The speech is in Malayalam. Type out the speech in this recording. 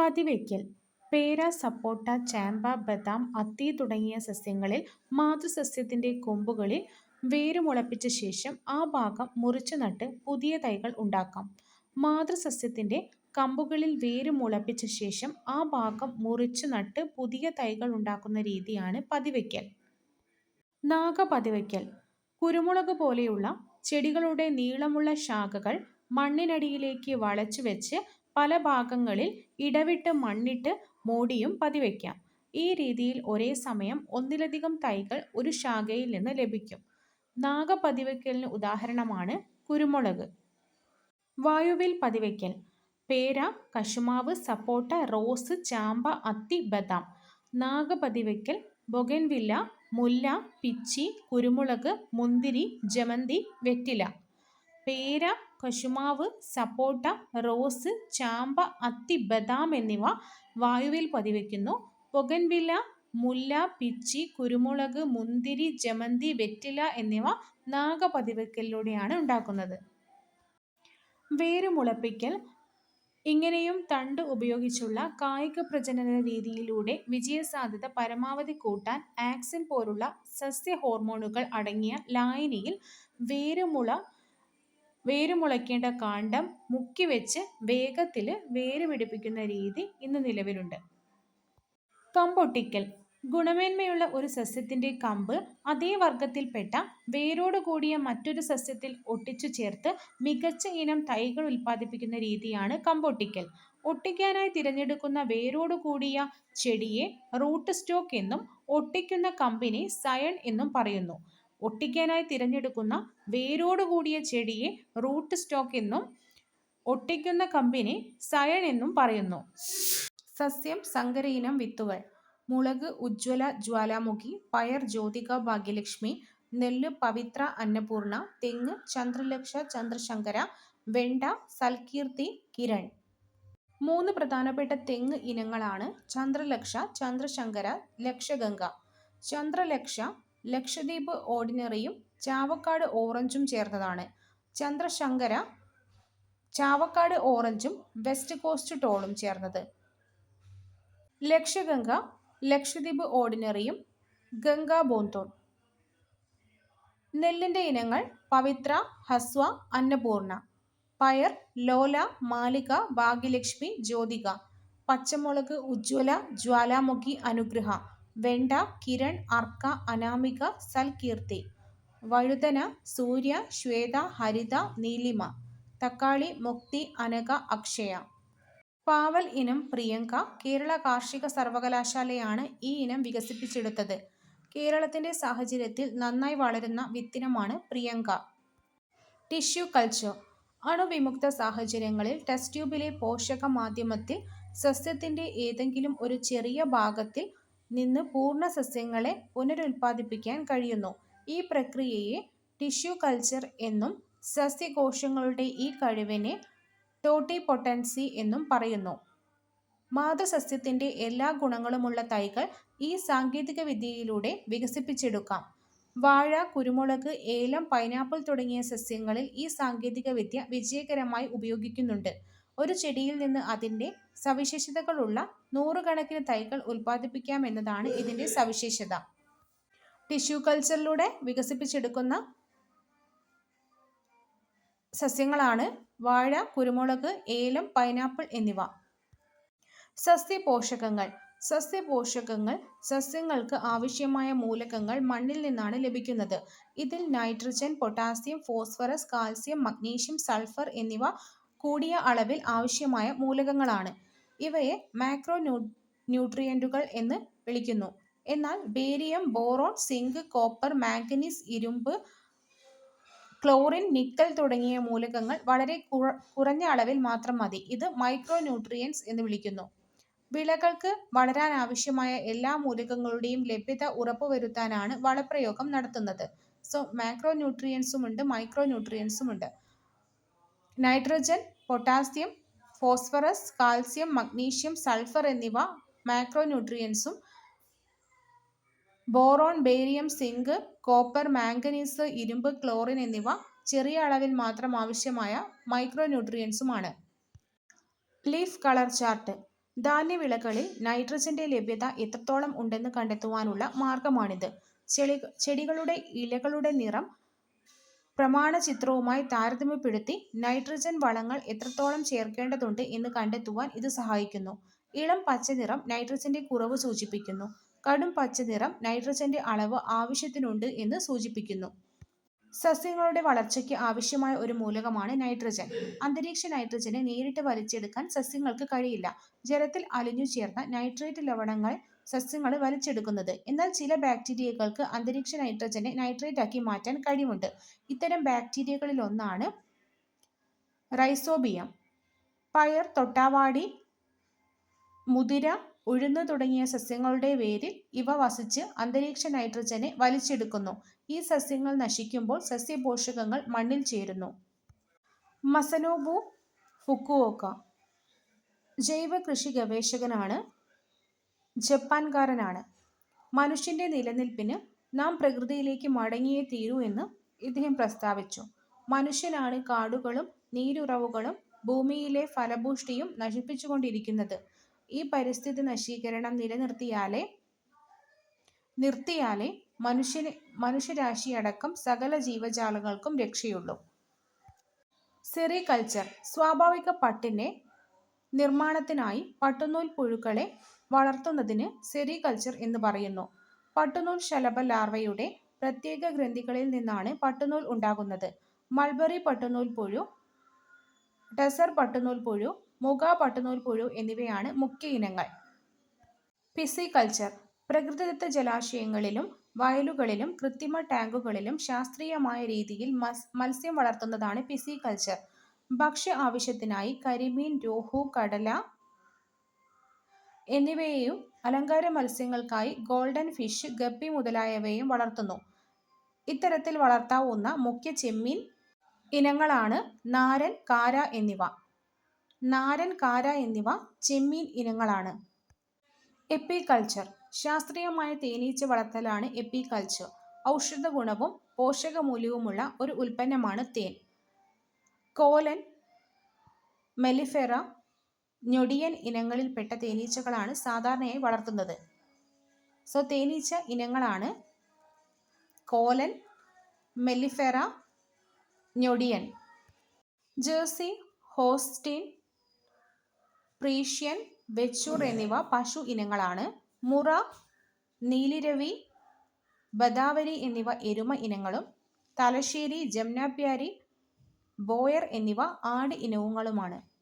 പതിവയ്ക്കൽ. പേര, സപ്പോട്ട, ചേമ്പ, ബദാം, അത്തി തുടങ്ങിയ സസ്യങ്ങളിൽ മാതൃസസ്യത്തിന്റെ കൊമ്പുകളിൽ വേരുമുളപ്പിച്ച ശേഷം ആ ഭാഗം മുറിച്ചു നട്ട് പുതിയ തൈകൾ ഉണ്ടാക്കാം. മാതൃസസ്യത്തിന്റെ കമ്പുകളിൽ വേരുമുളപ്പിച്ച ശേഷം ആ ഭാഗം മുറിച്ചു നട്ട് പുതിയ തൈകൾ ഉണ്ടാക്കുന്ന രീതിയാണ് പതിവയ്ക്കൽ. നാഗപതിവയ്ക്കൽ. കുരുമുളക് പോലെയുള്ള ചെടികളുടെ നീളമുള്ള ശാഖകൾ മണ്ണിനടിയിലേക്ക് വളച്ചു വെച്ച് പല ഭാഗങ്ങളിൽ ഇടവിട്ട് മണ്ണിട്ട് മൂടിയും പതിവയ്ക്കാം. ഈ രീതിയിൽ ഒരേ സമയം ഒന്നിലധികം തൈകൾ ഒരു ശാഖയിൽ നിന്ന് ലഭിക്കും. നാഗപതിവയ്ക്കലിന് ഉദാഹരണമാണ് കുരുമുളക്. വായുവിൽ പതിവയ്ക്കൽ. പേര, കശുമാവ്, സപ്പോട്ട, റോസ്, ചാമ്പ, അത്തി, ബദാം. നാഗപതിവയ്ക്കൽ ബൊഗൻവില്ല, മുല്ല, പിച്ചി, കുരുമുളക്, മുന്തിരി, ജമന്തി, വെറ്റില. പേര, കശുമാവ്, സപ്പോട്ട, റോസ്, ചാമ്പ, അത്തി, ബദാം എന്നിവ വായുവിൽ പതിവയ്ക്കുന്നു. ബൊഗൻവില്ല, മുല്ല, പിച്ചി, കുരുമുളക്, മുന്തിരി, ജമന്തി, വെറ്റില എന്നിവ നാഗപതിവയ്ക്കലിലൂടെയാണ് ഉണ്ടാക്കുന്നത്. വേരുമുളപ്പിക്കൽ. ഇങ്ങനെയും തണ്ട് ഉപയോഗിച്ചുള്ള കായിക പ്രജനന രീതിയിലൂടെ വിജയസാധ്യത പരമാവധി കൂട്ടാൻ ആക്സിൻ പോലുള്ള സസ്യ ഹോർമോണുകൾ അടങ്ങിയ ലായനിയിൽ വേരുമുളയ്ക്കേണ്ട കാണ്ഡം മുക്കിവെച്ച് വേഗത്തിൽ വേര് പിടിപ്പിക്കുന്ന രീതി ഇന്ന് നിലവിലുണ്ട്. കമ്പൊട്ടിക്കൽ. ഗുണമേന്മയുള്ള ഒരു സസ്യത്തിന്റെ കമ്പ് അതേ വർഗത്തിൽപ്പെട്ട വേരോട് കൂടിയ മറ്റൊരു സസ്യത്തിൽ ഒട്ടിച്ചു ചേർത്ത് മികച്ച ഇനം തൈകൾ ഉൽപ്പാദിപ്പിക്കുന്ന രീതിയാണ് കമ്പൊട്ടിക്കൽ. ഒട്ടിക്കാനായി തിരഞ്ഞെടുക്കുന്ന വേരോട് കൂടിയ ചെടിയെ റൂട്ട് സ്റ്റോക്ക് എന്നും ഒട്ടിക്കുന്ന കമ്പിനെ സയൺ എന്നും പറയുന്നു. ഒട്ടിക്കാനായി തിരഞ്ഞെടുക്കുന്ന വേരോട് കൂടിയ ചെടിയെ റൂട്ട് സ്റ്റോക്ക് എന്നും ഒട്ടിക്കുന്ന കമ്പിനെ സയൺ എന്നും പറയുന്നു. സസ്യം സങ്കരയിനം വിത്തുകൾ. മുളക് ഉജ്ജ്വല ജ്വാലാമുഖി, പയർ ജ്യോതിക ഭാഗ്യലക്ഷ്മി, നെല്ല് പവിത്ര അന്നപൂർണ, തെങ്ങ് ചന്ദ്രലക്ഷ ചന്ദ്രശങ്കര, വെണ്ട സൽകീർത്തി, കിരൺ. 3 പ്രധാനപ്പെട്ട തെങ്ങ് ഇനങ്ങളാണ് ചന്ദ്രലക്ഷ, ചന്ദ്രശങ്കര, ലക്ഷഗംഗ. ചന്ദ്രലക്ഷ ലക്ഷദ്വീപ് ഓർഡിനറിയും ചാവക്കാട് ഓറഞ്ചും ചേർന്നതാണ്. ചന്ദ്രശങ്കര ചാവക്കാട് ഓറഞ്ചും വെസ്റ്റ് കോസ്റ്റ് ടോളും ചേർന്നത്. ലക്ഷഗംഗ ലക്ഷദ്വീപ് ഓർഡിനറിയും ഗംഗാ ബോന്തോൺ. നെല്ലിന്റെ ഇനങ്ങൾ പവിത്ര, ഹസ്വ, അന്നപൂർണ. പയർ ലോല, മാലിക, ഭാഗ്യലക്ഷ്മി, ജ്യോതിക. പച്ചമുളക് ഉജ്ജ്വല ജ്വാലാമുഖി, അനുഗ്രഹ. വെണ്ട കിരൺ, അർക്ക, അനാമിക, സൽകീർത്തി. വഴുതന സൂര്യ, ശ്വേത, ഹരിത, നീലിമ. തക്കാളി മുക്തി, അനഘ, അക്ഷയ. പാവൽ ഇനം പ്രിയങ്ക. കേരള കാർഷിക സർവകലാശാലയാണ് ഈ ഇനം വികസിപ്പിച്ചെടുത്തത്. കേരളത്തിന്റെ സാഹചര്യത്തിൽ നന്നായി വളരുന്ന വിത്തിനമാണ് പ്രിയങ്ക. Tissue culture. അണുവിമുക്ത സാഹചര്യങ്ങളിൽ ടെസ്റ്റ് ട്യൂബിലെ പോഷക മാധ്യമത്തിൽ സസ്യത്തിന്റെ ഏതെങ്കിലും ഒരു ചെറിയ ഭാഗത്തിൽ നിന്ന് പൂർണ്ണ സസ്യങ്ങളെ പുനരുൽപ്പാദിപ്പിക്കാൻ കഴിയുന്നു. ഈ പ്രക്രിയയെ ടിഷ്യൂ കൾച്ചർ എന്നും സസ്യകോശങ്ങളുടെ ഈ കഴിവിനെ ടോട്ടിപൊട്ടൻസി എന്നും പറയുന്നു. മാതൃസസ്യത്തിന്റെ എല്ലാ ഗുണങ്ങളുമുള്ള തൈകൾ ഈ സാങ്കേതിക വിദ്യയിലൂടെ വികസിപ്പിച്ചെടുക്കാം. വാഴ, കുരുമുളക്, ഏലം, പൈനാപ്പിൾ തുടങ്ങിയ സസ്യങ്ങളിൽ ഈ സാങ്കേതിക വിദ്യ വിജയകരമായി ഉപയോഗിക്കുന്നുണ്ട്. ഒരു ചെടിയിൽ നിന്ന് അതിന്റെ സവിശേഷതകളുള്ള 100 കണക്കിന് തൈകൾ ഉൽപ്പാദിപ്പിക്കാമെന്നതാണ് ഇതിന്റെ സവിശേഷത. ടിഷ്യൂ കൾച്ചറിലൂടെ വികസിപ്പിച്ചെടുക്കുന്ന സസ്യങ്ങളാണ് വാഴ, കുരുമുളക്, ഏലം, പൈനാപ്പിൾ എന്നിവ. സസ്യപോഷകങ്ങൾ. സസ്യപോഷകങ്ങൾ സസ്യങ്ങൾക്ക് ആവശ്യമായ മൂലകങ്ങൾ മണ്ണിൽ നിന്നാണ് ലഭിക്കുന്നത്. ഇതിൽ nitrogen, potassium, phosphorus, calcium, magnesium, sulphur എന്നിവ കൂടിയ അളവിൽ ആവശ്യമായ മൂലകങ്ങളാണ്. ഇവയെ മാക്രോ ന്യൂട്രിയന്റുകൾ എന്ന് വിളിക്കുന്നു. എന്നാൽ barium, boron, zinc, copper, manganese, ഇരുമ്പ്, ക്ലോറിൻ, നിക്കൽ തുടങ്ങിയ മൂലകങ്ങൾ വളരെ കുറഞ്ഞ അളവിൽ മാത്രം മതി. ഇത് മൈക്രോ ന്യൂട്രിയൻസ് എന്ന് വിളിക്കുന്നു. വിളകൾക്ക് വളരാനാവശ്യമായ എല്ലാ മൂലകങ്ങളുടെയും ലഭ്യത ഉറപ്പുവരുത്താനാണ് വളപ്രയോഗം നടത്തുന്നത്. മാക്രോ ന്യൂട്രിയൻസുമുണ്ട്, മൈക്രോ ന്യൂട്രിയൻസുമുണ്ട്. Nitrogen, potassium, phosphorus, calcium, magnesium, sulphur എന്നിവ മാക്രോ ന്യൂട്രിയൻസും boron, barium, zinc, copper, manganese, ഇരുമ്പ്, ക്ലോറിൻ എന്നിവ ചെറിയ അളവിൽ മാത്രം ആവശ്യമായ മൈക്രോ ന്യൂട്രിയൻസുമാണ്. Leaf colour chart. ധാന്യവിളകളിൽ നൈട്രജന്റെ ലഭ്യത എത്രത്തോളം ഉണ്ടെന്ന് കണ്ടെത്തുവാനുള്ള മാർഗമാണിത്. ചെടികളുടെ ഇലകളുടെ നിറം പ്രമാണചിത്രവുമായി താരതമ്യപ്പെടുത്തി നൈട്രജൻ വളങ്ങൾ എത്രത്തോളം ചേർക്കേണ്ടതുണ്ട് എന്ന് കണ്ടെത്തുവാൻ ഇത് സഹായിക്കുന്നു. ഇളം പച്ചനിറം നൈട്രജന്റെ കുറവ് സൂചിപ്പിക്കുന്നു. കടും പച്ചനിറം നൈട്രജന്റെ അളവ് ആവശ്യത്തിനുണ്ട് എന്ന് സൂചിപ്പിക്കുന്നു. സസ്യങ്ങളുടെ വളർച്ചയ്ക്ക് ആവശ്യമായ ഒരു മൂലകമാണ് നൈട്രജൻ. അന്തരീക്ഷ നൈട്രജനെ നേരിട്ട് വലിച്ചെടുക്കാൻ സസ്യങ്ങൾക്ക് കഴിയില്ല. ജലത്തിൽ അലിഞ്ഞു ചേർന്ന നൈട്രേറ്റ് ലവണങ്ങൾ സസ്യങ്ങൾ വലിച്ചെടുക്കുന്നത്. എന്നാൽ ചില ബാക്ടീരിയകൾക്ക് അന്തരീക്ഷ നൈട്രജനെ നൈട്രേറ്റാക്കി മാറ്റാൻ കഴിവുണ്ട്. ഇത്തരം ബാക്ടീരിയകളിലൊന്നാണ് റൈസോബിയം. പയർ, തൊട്ടാവാടി, മുതിര, ഉഴുന്ന് തുടങ്ങിയ സസ്യങ്ങളുടെ വേരിൽ ഇവ വസിച്ച് അന്തരീക്ഷ നൈട്രജനെ വലിച്ചെടുക്കുന്നു. ഈ സസ്യങ്ങൾ നശിക്കുമ്പോൾ സസ്യപോഷകങ്ങൾ മണ്ണിൽ ചേരുന്നു. മസനോബു ഫുക്കുവോക്ക ജൈവ കൃഷി ഗവേഷകനാണ്. ജപ്പാൻകാരനാണ്. മനുഷ്യന്റെ നിലനിൽപ്പിന് നാം പ്രകൃതിയിലേക്ക് മടങ്ങിയേ തീരൂ എന്ന് ഇദ്ദേഹം പ്രസ്താവിച്ചു. മനുഷ്യനാണ് കാടുകളും നീരുറവുകളും ഭൂമിയിലെ ഫലഭൂഷ്ടിയും നശിപ്പിച്ചുകൊണ്ടിരിക്കുന്നത്. ഈ പരിസ്ഥിതി നശീകരണം നിർത്തിയാലേ മനുഷ്യരാശിയടക്കം സകല ജീവജാലങ്ങൾക്കും രക്ഷയുള്ളൂ. സെറികൾച്ചർ സ്വാഭാവിക പട്ടിന്റെ നിർമ്മാണത്തിനായി പട്ടുനൂൽ പുഴുക്കളെ വളർത്തുന്നതിന് സെറികൾച്ചർ എന്ന് പറയുന്നു. പട്ടുനൂൽ ശലഭ ലാർവയുടെ പ്രത്യേക ഗ്രന്ഥികളിൽ നിന്നാണ് പട്ടുനൂൽ ഉണ്ടാകുന്നത്. മൾബറി പട്ടുനൂൽ പുഴു, ടസർ പട്ടുനൂൽ പുഴു, മുഗ പട്ടുനൂൽ പുഴു എന്നിവയാണ് മുഖ്യ ഇനങ്ങൾ. പിസികൾച്ചർ പ്രകൃതിദത്ത ജലാശയങ്ങളിലും വയലുകളിലും കൃത്രിമ ടാങ്കുകളിലും ശാസ്ത്രീയമായ രീതിയിൽ മത്സ്യം വളർത്തുന്നതാണ് പിസികൾച്ചർ. ഭക്ഷ്യ ആവശ്യത്തിനായി കരിമീൻ, രോഹു, കടല എന്നിവയെയും അലങ്കാര മത്സ്യങ്ങൾക്കായി ഗോൾഡൻ ഫിഷ്, ഗപ്പി മുതലായവയും വളർത്തുന്നു. ഇത്തരത്തിൽ വളർത്താവുന്ന മുഖ്യ ചെമ്മീൻ ഇനങ്ങളാണ് നാരൻ, കാര എന്നിവ. നാരൻ, കാര എന്നിവ ചെമ്മീൻ ഇനങ്ങളാണ്. എപ്പികൾച്ചർ ശാസ്ത്രീയമായ തേനീച്ച വളർത്തലാണ് എപ്പികൾച്ചർ. ഔഷധ ഗുണവും പോഷകമൂല്യവുമുള്ള ഒരു ഉൽപ്പന്നമാണ് തേൻ. കോലൻ, മെലിഫെറ, ഞൊടിയൻ ഇനങ്ങളിൽപ്പെട്ട തേനീച്ചകളാണ് സാധാരണയായി വളർത്തുന്നത്. തേനീച്ച ഇനങ്ങളാണ് കോലൻ, മെലിഫെറ, ഞൊടിയൻ. ജേഴ്സി, ഹോൾസ്റ്റീൻ, ഫ്രീഷ്യൻ, വെച്ചൂർ എന്നിവ പശു ഇനങ്ങളാണ്. മുറ, നീലിരവി, ബദാവരി എന്നിവ എരുമ ഇനങ്ങളും തലശ്ശേരി, ജംനാപ്യാരി, ബോയർ എന്നിവ ആട് ഇനങ്ങളുമാണ്.